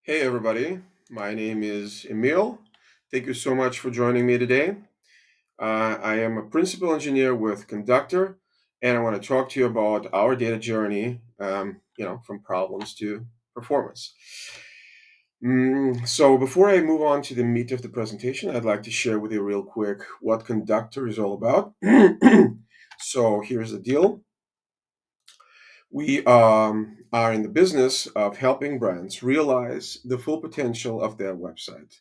Hey everybody, my name is Emil. Thank you so much for joining me today. I am a principal engineer with Conductor, and I want to talk to you about our data journey, from problems to performance. So before I move on to the meat of the presentation, I'd like to share with you real quick what Conductor is all about. So here's the deal. We are in the business of helping brands realize the full potential of their website.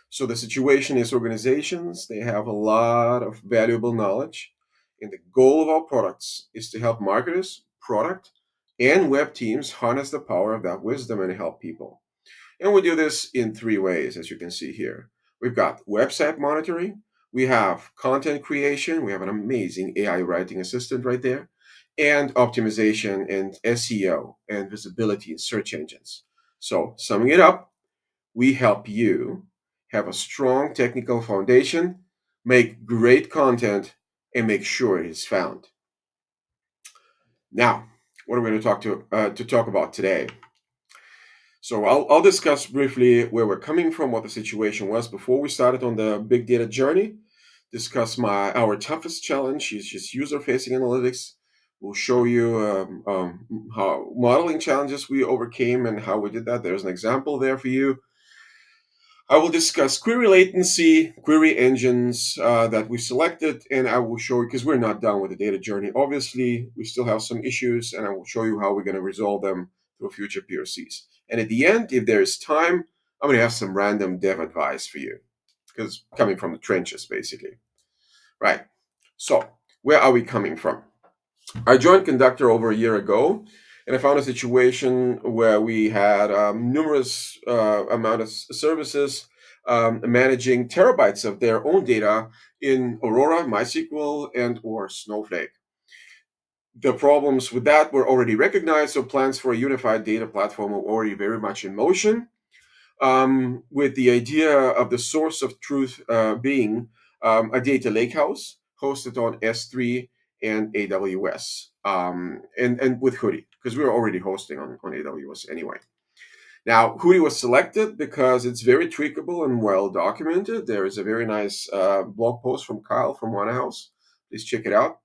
So the situation is organizations, they have a lot of valuable knowledge. And the goal of our products is to help marketers, product, and web teams harness the power of that wisdom and help people. And we do this in three ways, as you can see here. We've got website monitoring, we have content creation, we have an amazing AI writing assistant right there, and optimization and SEO and visibility in search engines. So, summing it up, we help you have a strong technical foundation, make great content, and make sure it is found. Now, what are we going to talk about today? So I'll discuss briefly where we're coming from, what the situation was before we started on the big data journey. Discuss our toughest challenge is just user-facing analytics. We'll show you how modeling challenges we overcame and how we did that. There's an example there for you. I will discuss query latency, query engines that we selected, and I will show you because we're not done with the data journey. Obviously, we still have some issues, and I will show you how we're going to resolve them through future POCs. And at the end, if there is time, I'm going to have some random dev advice for you because coming from the trenches, basically. Right. So, where are we coming from? I joined Conductor over a year ago, and I found a situation where we had numerous amount of services managing terabytes of their own data in Aurora, MySQL, and or Snowflake. The problems with that were already recognized, so plans for a unified data platform were already very much in motion, with the idea of the source of truth being a data lakehouse hosted on S3 and AWS, and with Hoodie, because we were already hosting on AWS anyway. Now, Hoodie was selected because it's very tweakable and well documented. There is a very nice blog post from Kyle from One House. Please check it out.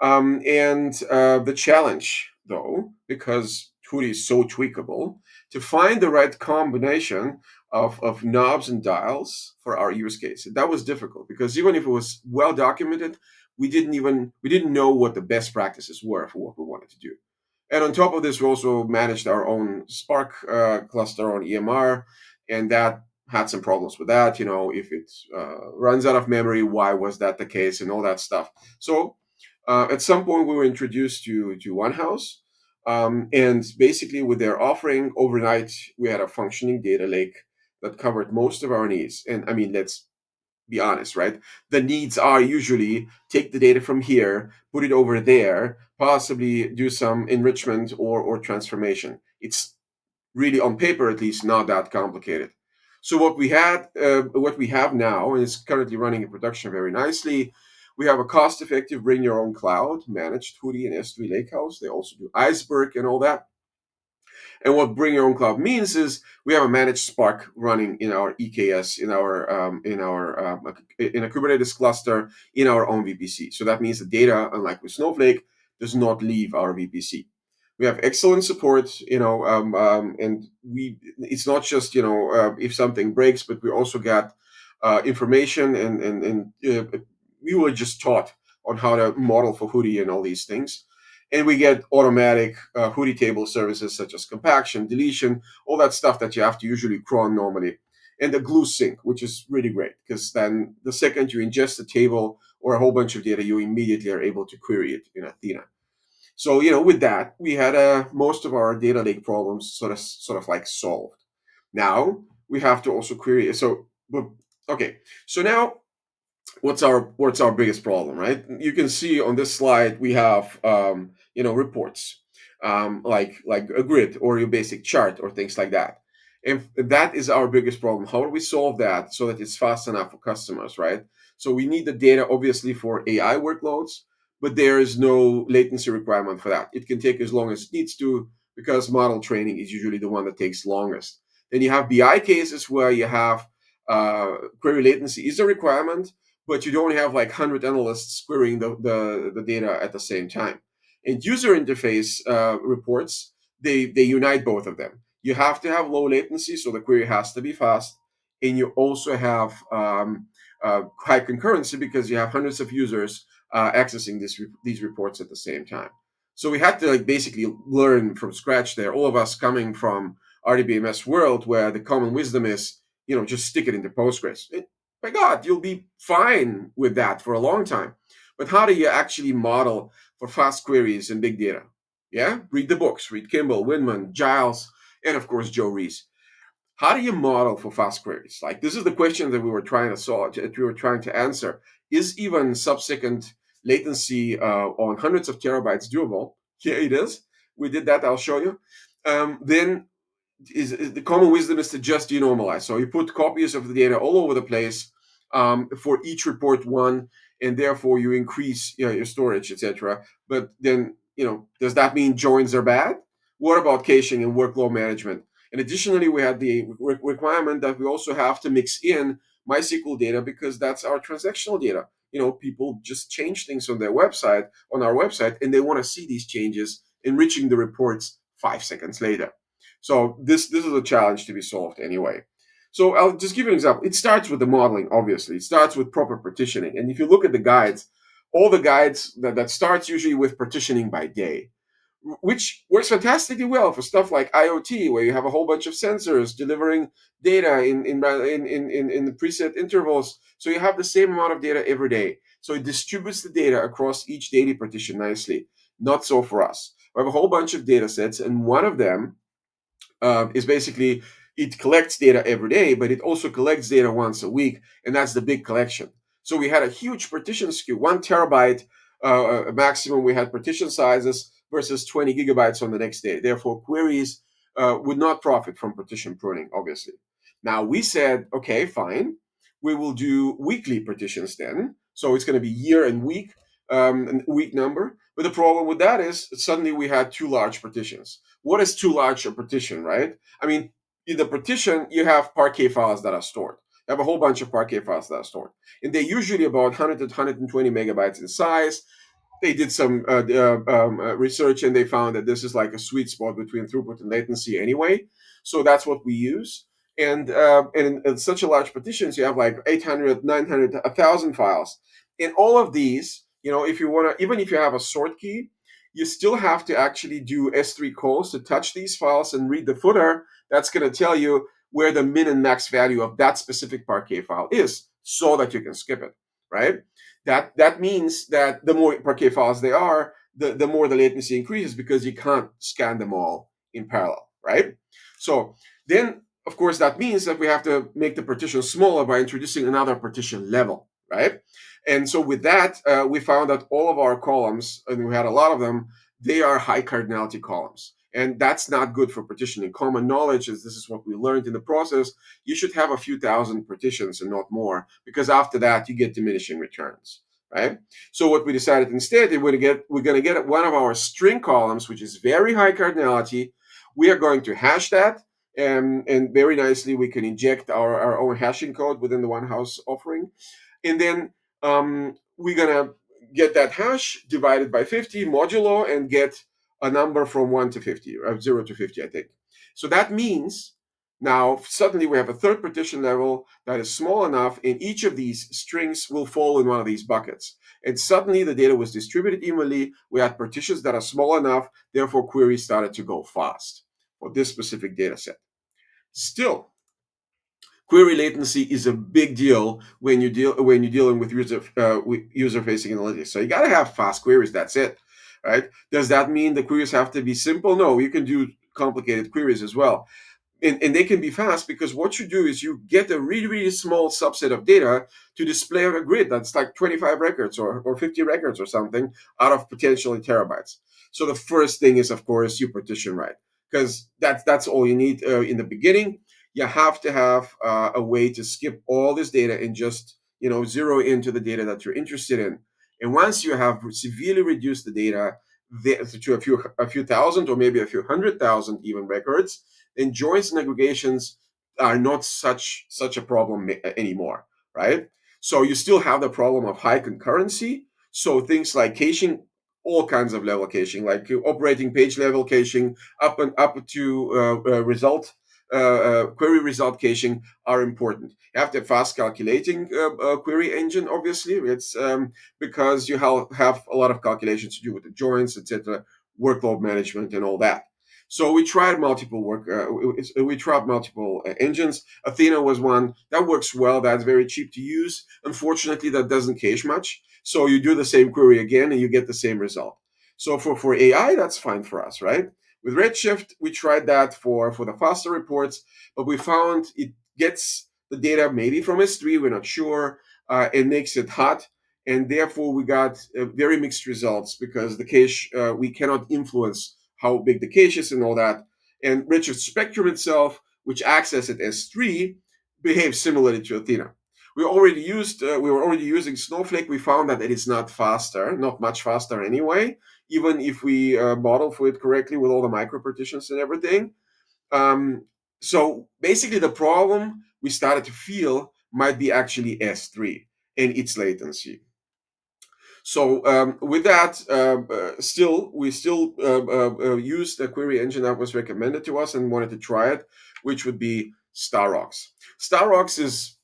And the challenge, though, because Hootie is so tweakable, to find the right combination of knobs and dials for our use case. That was difficult because even if it was well documented, we didn't know what the best practices were for what we wanted to do. And on top of this, we also managed our own Spark cluster on EMR, and that had some problems with that. If it runs out of memory, why was that the case, and all that stuff. So at some point, we were introduced to One House, and basically, with their offering overnight, we had a functioning data lake that covered most of our needs. And I mean, let's be honest, right? The needs are usually take the data from here, put it over there, possibly do some enrichment or transformation. It's really, on paper at least, not that complicated. So what we have now, and it's currently running in production very nicely. We have a cost-effective bring your own cloud managed Hootie and S3 Lakehouse. They also do Iceberg and all that. And what bring your own cloud means is we have a managed Spark running in our EKS in a Kubernetes cluster in our own VPC. So that means the data, unlike with Snowflake, does not leave our VPC. We have excellent support, and it's not just if something breaks, but we also got information and we were just taught on how to model for Hoodie and all these things. And we get automatic Hoodie table services such as compaction, deletion, all that stuff that you have to usually cron normally. And the glue sync, which is really great because then the second you ingest a table or a whole bunch of data, you immediately are able to query it in Athena. So with that, we had most of our data lake problems sort of like solved. Now we have to also query. Okay. So now what's our biggest problem, right? You can see on this slide we have reports, like a grid or your basic chart or things like that. And that is our biggest problem. How do we solve that so that it's fast enough for customers, right? So we need the data obviously for AI workloads, but there is no latency requirement for that. It can take as long as it needs to because model training is usually the one that takes longest. Then you have BI cases where you have query latency is a requirement, but you don't have like 100 analysts querying the data at the same time. And user interface reports, they unite both of them. You have to have low latency, so the query has to be fast, and you also have high concurrency because you have hundreds of users accessing these reports at the same time. So we had to like basically learn from scratch there. All of us coming from RDBMS world, where the common wisdom is, just stick it into Postgres. My God, you'll be fine with that for a long time. But how do you actually model for fast queries and big data? Yeah, read the books. Read Kimball, Winman, Giles, and of course Joe Rees. How do you model for fast queries? Like, this is the question that we were trying to solve, that we were trying to answer. Is even sub-second latency on hundreds of terabytes doable? Yeah, it is. We did that. I'll show you. Then is the common wisdom is to just denormalize. So you put copies of the data all over the place for each report one, and therefore you increase your storage, etc. But then, does that mean joins are bad? What about caching and workload management? And additionally, we had the requirement that we also have to mix in MySQL data because that's our transactional data. People just change things on our website, and they want to see these changes, enriching the reports 5 seconds later. So this is a challenge to be solved anyway. So I'll just give you an example. It starts with the modeling, obviously. It starts with proper partitioning. And if you look at the guides, all the guides that starts usually with partitioning by day, which works fantastically well for stuff like IoT, where you have a whole bunch of sensors delivering data in the preset intervals. So you have the same amount of data every day. So it distributes the data across each daily partition nicely. Not so for us. We have a whole bunch of data sets, and one of them is basically it collects data every day, but it also collects data once a week, and that's the big collection. So we had a huge partition skew, 1 terabyte maximum. We had partition sizes versus 20 gigabytes on the next day. Therefore, queries would not profit from partition pruning, obviously. Now we said, okay, fine, we will do weekly partitions then. So it's going to be year and week number. But the problem with that is suddenly we had too large partitions. What is too large a partition, right? I mean, in the partition, you have Parquet files that are stored. You have a whole bunch of Parquet files that are stored. And they're usually about 100 to 120 megabytes in size. They did some research, and they found that this is like a sweet spot between throughput and latency anyway. So that's what we use. And in such a large partitions, you have like 800, 900, 1,000 files. In all of these, if you want to, even if you have a sort key, you still have to actually do S3 calls to touch these files and read the footer. That's going to tell you where the min and max value of that specific Parquet file is so that you can skip it, right? That means that the more Parquet files they are, the more the latency increases because you can't scan them all in parallel, right? So then, of course, that means that we have to make the partition smaller by introducing another partition level, right? And so with that, we found that all of our columns, and we had a lot of them, they are high cardinality columns. And that's not good for partitioning. Common knowledge is this is what we learned in the process. You should have a few thousand partitions and not more, because after that you get diminishing returns, right? So what we decided instead, we're going to get one of our string columns, which is very high cardinality. We are going to hash that, and very nicely we can inject our own hashing code within the one house offering. And then we're going to get that hash divided by 50 modulo and get a number from 1 to 50, or 0 to 50, I think. So that means now suddenly we have a third partition level that is small enough, and each of these strings will fall in one of these buckets. And suddenly the data was distributed evenly. We had partitions that are small enough, therefore queries started to go fast for this specific data set. Still, query latency is a big deal when you're dealing with user-facing analytics. So you got to have fast queries. That's it, right? Does that mean the queries have to be simple? No, you can do complicated queries as well. And they can be fast because what you do is you get a really, really small subset of data to display on a grid that's like 25 records or 50 records or something out of potentially terabytes. So the first thing is, of course, you partition right, because that's all you need in the beginning. You have to have a way to skip all this data and just zero into the data that you're interested in. And once you have severely reduced the data to a few thousand or maybe a few 100,000 even records, and joins and aggregations are not such a problem anymore, right? So you still have the problem of high concurrency. So things like caching, all kinds of level caching, like operating page level caching, up to result query result caching are important. You have to have fast calculating query engine. Obviously, it's because you have a lot of calculations to do with the joins, etc., workload management, and all that. So we tried multiple we tried multiple engines. Athena was one that works well. That's very cheap to use. Unfortunately, that doesn't cache much. So you do the same query again, and you get the same result. So for AI, that's fine for us, right? With Redshift, we tried that for the faster reports, but we found it gets the data maybe from S3. We're not sure. It makes it hot, and therefore we got very mixed results because the cache we cannot influence how big the cache is and all that. And Redshift Spectrum itself, which acts as it S3, behaves similarly to Athena. We were already using Snowflake. We found that it is not faster, not much faster anyway, even if we model for it correctly with all the micro partitions and everything. Um, so basically, the problem we started to feel might be actually S3 and its latency. So with that, we still use the query engine that was recommended to us and wanted to try it, which would be Starox. Starox is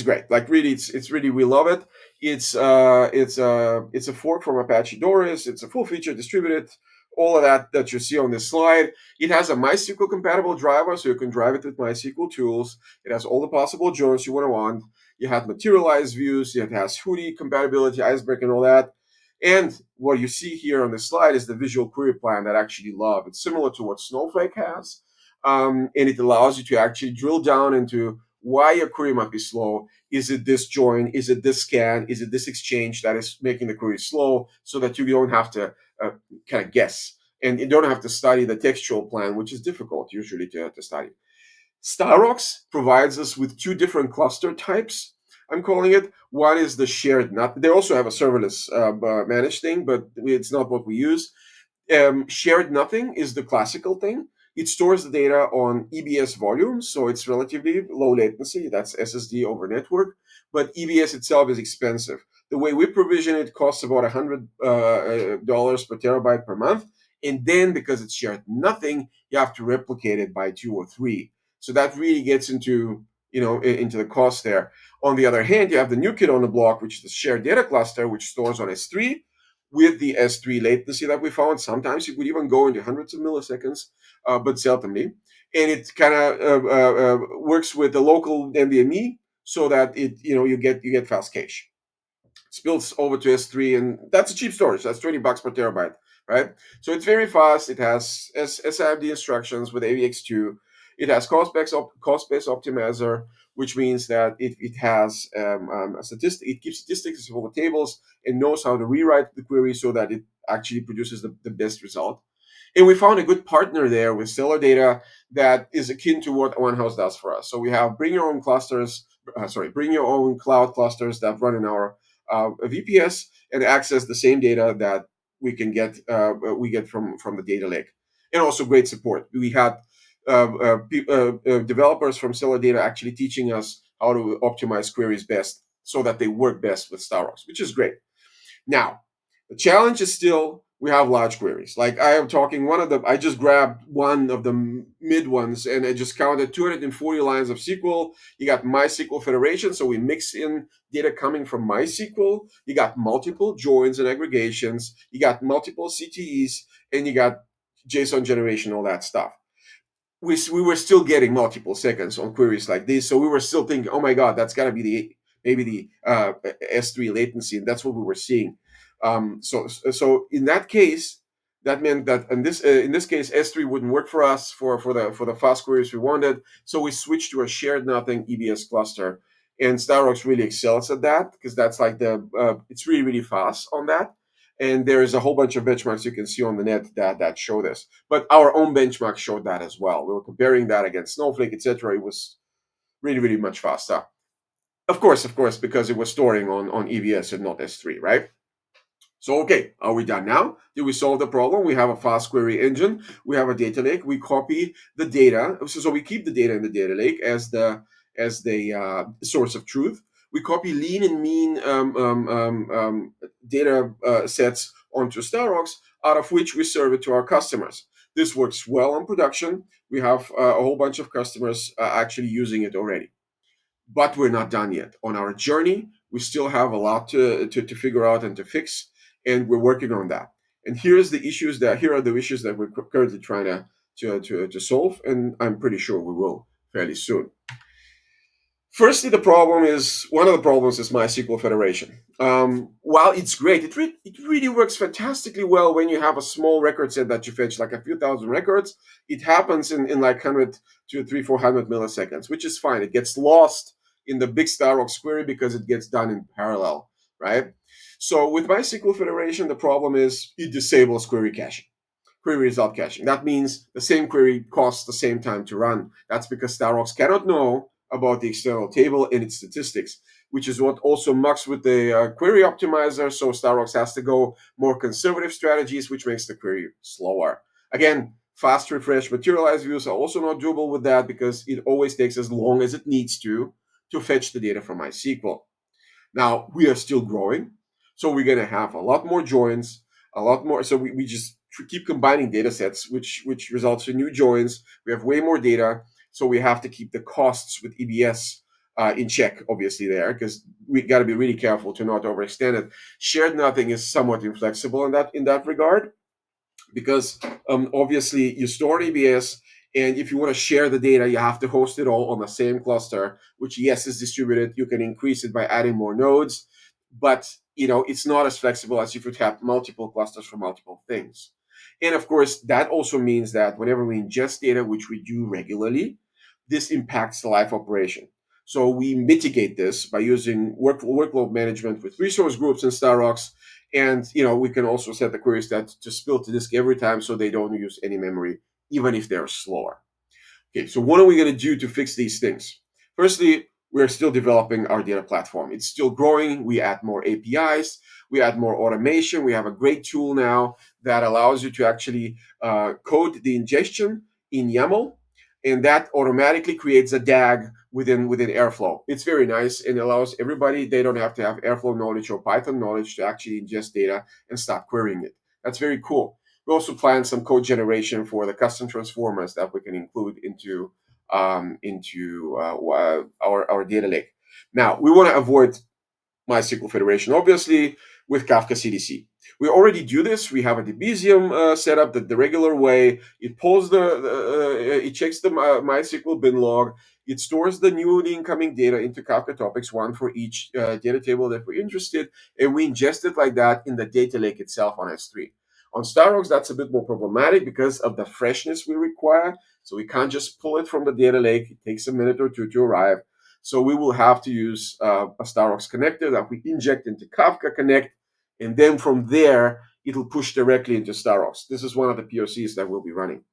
great. Like really, it's really we love it. It's a fork from Apache Doris. It's a full feature distributed. All of that you see on this slide. It has a MySQL compatible driver, so you can drive it with MySQL tools. It has all the possible joins you want. You have materialized views. It has Hootie compatibility, Iceberg, and all that. And what you see here on this slide is the visual query plan that I actually love. It's similar to what Snowflake has, and it allows you to actually drill down into why your query might be slow. Is it this join? Is it this scan? Is it this exchange that is making the query slow so that you don't have to kind of guess and you don't have to study the textual plan, which is difficult usually to study. Starox provides us with two different cluster types. I'm calling it. One is the shared NUT. They also have a serverless managed thing, but it's not what we use. Shared nothing is the classical thing. It stores the data on EBS volumes, so it's relatively low latency. That's SSD over network, but EBS itself is expensive. The way we provision it costs about $100 per terabyte per month, and then because it's shared nothing, you have to replicate it by 2 or 3. So that really gets into the cost there. On the other hand, you have the new kid on the block, which is the shared data cluster, which stores on S3 with the S3 latency that we found. Sometimes it would even go into hundreds of milliseconds, but seldomly. And it kind of works with the local NVMe so that you get fast cache. Spills over to S3, and that's a cheap storage. That's $20 per terabyte, right? So it's very fast. It has SIMD instructions with AVX2. It has cost-based optimizer, which means that it has a statistic. It keeps statistics of all the tables and knows how to rewrite the query so that it actually produces the best result. And we found a good partner there with Stellar Data that is akin to what OneHouse does for us. So we have bring your own cloud clusters that run in our VPS and access the same data that we get from the data lake, and also great support. We had developers from Stellar Data actually teaching us how to optimize queries best so that they work best with Starox, which is great. Now, the challenge is still we have large queries. Like I am talking one of them, I just grabbed one of the mid ones and I just counted 240 lines of SQL. You got MySQL Federation, so we mix in data coming from MySQL. You got multiple joins and aggregations. You got multiple CTEs, and you got JSON generation, all that stuff. We were still getting multiple seconds on queries like this. So we were still thinking, oh my God, that's got to be maybe the S3 latency. And that's what we were seeing. So in that case, that meant that in this case, S3 wouldn't work for us for the fast queries we wanted. So we switched to a shared nothing EBS cluster. And Starox really excels at that because that's like it's really, really fast on that. And there is a whole bunch of benchmarks you can see on the net that show this. But our own benchmark showed that as well. We were comparing that against Snowflake, etc. It was really, really much faster. Of course, because it was storing on EBS and not S3, right? So, okay, are we done now? Did we solve the problem? We have a fast query engine. We have a data lake. We copy the data. So we keep the data in the data lake as the source of truth. We copy lean and mean data sets onto Starox, out of which we serve it to our customers. This works well on production. We have a whole bunch of customers actually using it already. But we're not done yet. On our journey, we still have a lot to figure out and to fix, and we're working on that. And here are the issues that we're currently trying to solve, and I'm pretty sure we will fairly soon. Firstly, one of the problems is MySQL Federation. While it's great, it really works fantastically well when you have a small record set that you fetch, like a few thousand records. It happens in like 100 to 400 milliseconds, which is fine. It gets lost in the big Starox query because it gets done in parallel, right? So with MySQL Federation, the problem is it disables query caching, query result caching. That means the same query costs the same time to run. That's because Starox cannot know about the external table and its statistics, which is what also mucks with the query optimizer. So Starox has to go more conservative strategies, which makes the query slower. Again, fast refresh materialized views are also not doable with that because it always takes as long as it needs to fetch the data from MySQL. Now we are still growing, so we're going to have a lot more joins, a lot more. So we just keep combining data sets, which results in new joins. We have way more data, so we have to keep the costs with EBS in check, obviously there, because we got to be really careful to not overextend it. Shared nothing is somewhat inflexible in that regard because obviously you store EBS, and if you want to share the data, you have to host it all on the same cluster, which yes is distributed. You can increase it by adding more nodes, but it's not as flexible as if you have multiple clusters for multiple things. And of course, that also means that whenever we ingest data, which we do regularly, this impacts the live operation. So we mitigate this by using workload management with resource groups in Starox, and we can also set the queries that to spill to disk every time so they don't use any memory, even if they're slower. Okay, so what are we going to do to fix these things? Firstly, we're still developing our data platform. It's still growing. We add more APIs. We add more automation. We have a great tool now that allows you to actually code the ingestion in YAML, and that automatically creates a DAG within Airflow. It's very nice and allows everybody. They don't have to have Airflow knowledge or Python knowledge to actually ingest data and start querying it. That's very cool. We also plan some code generation for the custom transformers that we can include into our data lake. Now we want to avoid MySQL Federation, obviously, with Kafka CDC. We already do this. We have a Debezium setup the regular way. It pulls it checks the MySQL bin log. It stores the newly incoming data into Kafka topics, one for each data table that we're interested, and we ingest it like that in the data lake itself on S3. On Starox, that's a bit more problematic because of the freshness we require. So we can't just pull it from the data lake. It takes a minute or two to arrive. So we will have to use a Starox connector that we inject into Kafka Connect, and then from there, it'll push directly into Starox. This is one of the POCs that we'll be running.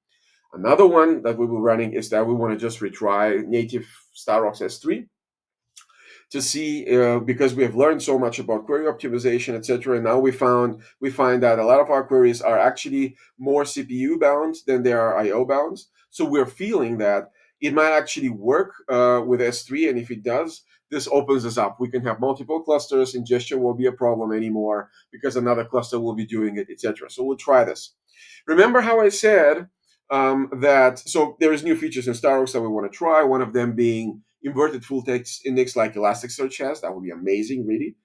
Another one that we will be running is that we want to just retry native Starox S3 to see because we have learned so much about query optimization, etc. And now we find that a lot of our queries are actually more CPU bound than they are IO bound. So we're feeling that it might actually work with S3, and if it does, this opens us up. We can have multiple clusters. Ingestion won't be a problem anymore because another cluster will be doing it, etc. So we'll try this. Remember how I said that so there's new features in Starox that we want to try. One of them being inverted full text index like Elasticsearch has. That would be amazing, really.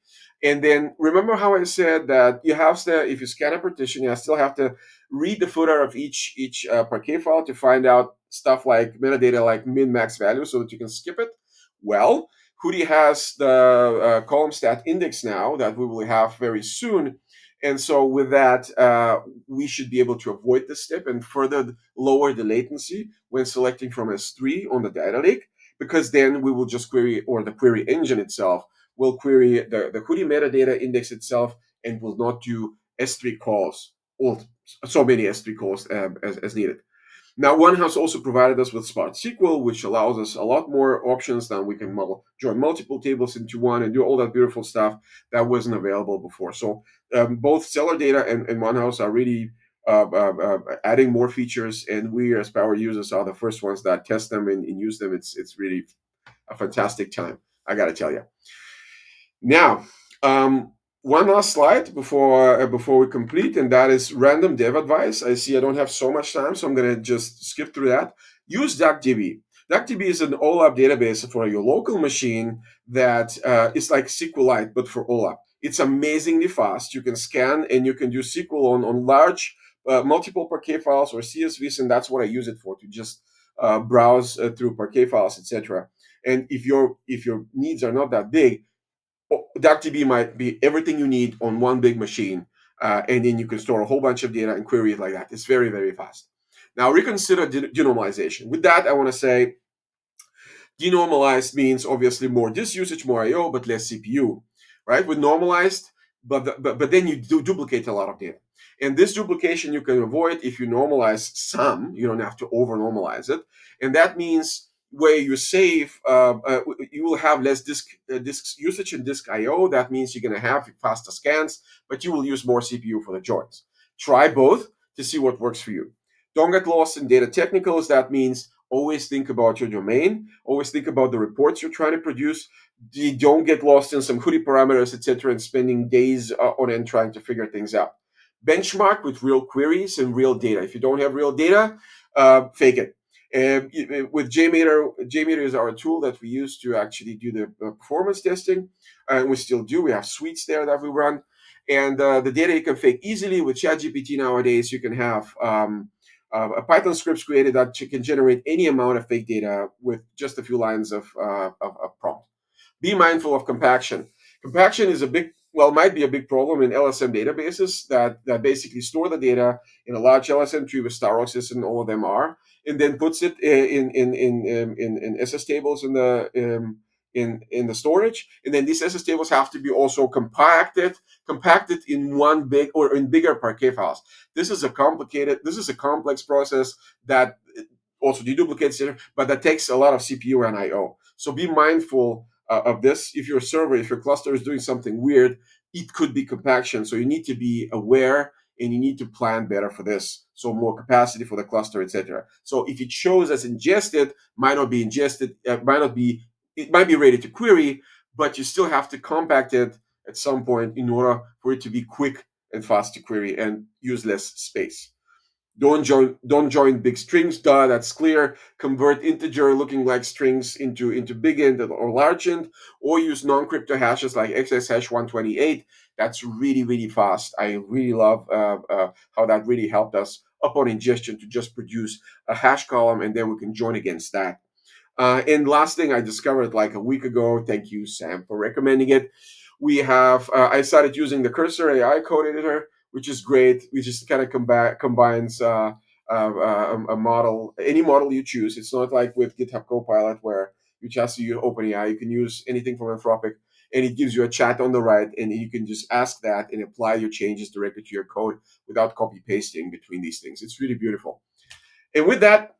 And then remember how I said that you have to, if you scan a partition, you still have to read the footer of each parquet file to find out stuff like metadata like min max value so that you can skip it. Well, Hudi has the column stat index now that we will have very soon. And so with that, we should be able to avoid this step and further lower the latency when selecting from S3 on the data lake, because then we will just query, or the query engine itself will query the Hudi metadata index itself and will not do S3 calls, or so many S3 calls as needed. Now, one has also provided us with Smart SQL, which allows us a lot more options. Now we can join multiple tables into one and do all that beautiful stuff that wasn't available before. So both seller data and OneHouse are really adding more features, and we as power users are the first ones that test them and use them. It's really a fantastic time, I got to tell you. Now, one last slide before we complete, and that is random dev advice. I see I don't have so much time, so I'm going to just skip through that. Use DuckDB. DuckDB is an OLAP database for your local machine that is like SQLite, but for OLAP. It's amazingly fast. You can scan and you can do SQL on large multiple Parquet files or CSVs, and that's what I use it for, to just browse through Parquet files, etc. And if your needs are not that big, DuckDB might be everything you need on one big machine, and then you can store a whole bunch of data and query it like that. It's very, very fast. Now, reconsider denormalization. With that, I want to say denormalized means obviously more disk usage, more I/O, but less CPU, right? With normalized, but then you do duplicate a lot of data, and this duplication you can avoid if you normalize some. You don't have to over normalize it, and that means where you save, you will have less disk usage and disk I/O. That means you're going to have faster scans, but you will use more CPU for the joins. Try both to see what works for you. Don't get lost in data technicals. That means always think about your domain. Always think about the reports you're trying to produce. You don't get lost in some hoodie parameters, etc., and spending days on end trying to figure things out. Benchmark with real queries and real data. If you don't have real data, fake it. And with JMeter, JMeter is our tool that we use to actually do the performance testing, and we still do. We have suites there that we run, and the data you can fake easily with ChatGPT nowadays. You can have a Python scripts created that can generate any amount of fake data with just a few lines of prompt. Be mindful of compaction. Compaction is might be a big problem in LSM databases that basically store the data in a large LSM tree with star roxes, and all of them are, and then puts it in SS tables in the storage, and then these SS tables have to be also compacted in one big or in bigger Parquet files. This is a complex process that also deduplicates it, but that takes a lot of CPU and I/O. So be mindful of this. If your cluster is doing something weird, it could be compaction. So you need to be aware and you need to plan better for this. So more capacity for the cluster, etc. So if it shows as ingested, might not be ingested, it might be ready to query, but you still have to compact it at some point in order for it to be quick and fast to query and use less space. Don't join big strings. That's clear. Convert integer looking like strings into big int or large int, or use non-crypto hashes like XSH 128. That's really, really fast. I really love how that really helped us upon ingestion to just produce a hash column, and then we can join against that. And last thing I discovered like a week ago, thank you, Sam, for recommending it. I started using the Cursor AI code editor, which is great. We just kind of combines a model, any model you choose. It's not like with GitHub Copilot where you just use OpenAI. You can use anything from Anthropic, and it gives you a chat on the right, and you can just ask that and apply your changes directly to your code without copy pasting between these things. It's really beautiful. And with that,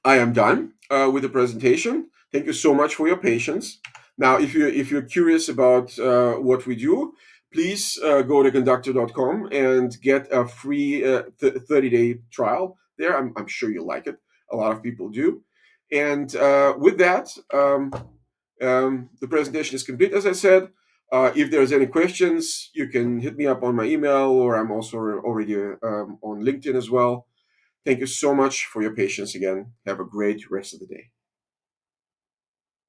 I am done with the presentation. Thank you so much for your patience. Now, if you're curious about what we do, please go to conductor.com and get a free 30-day trial there. I'm sure you'll like it. A lot of people do. And with that, the presentation is complete, as I said. If there's any questions, you can hit me up on my email, or I'm also already on LinkedIn as well. Thank you so much for your patience again. Have a great rest of the day.